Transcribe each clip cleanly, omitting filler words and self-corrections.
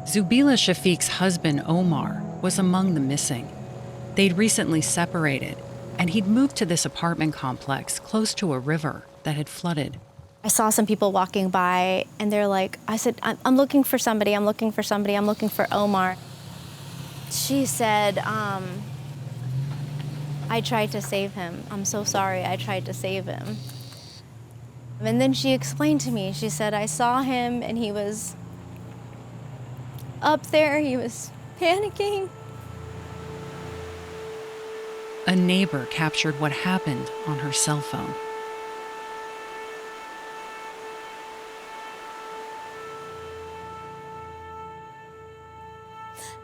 Zubila Shafiq's husband, Omar, was among the missing. They'd recently separated, and he'd moved to this apartment complex close to a river that had flooded. I saw some people walking by, and they're like, I said, I'm looking for somebody, I'm looking for somebody, I'm looking for Omar. She said, I tried to save him. I'm so sorry, I tried to save him. And then she explained to me, she said, I saw him, and he was up there, he was panicking. A neighbor captured what happened on her cell phone.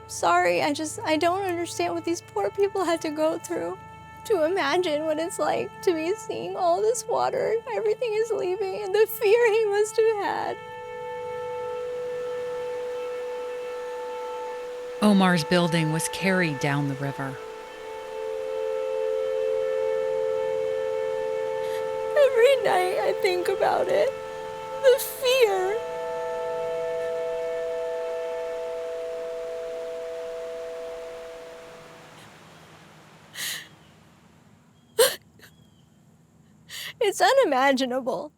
Sorry, I don't understand what these poor people had to go through. To imagine what it's like to be seeing all this water, everything is leaving, and the fear he must have had. Omar's building was carried down the river. Every night I think about it. The fear. It's unimaginable.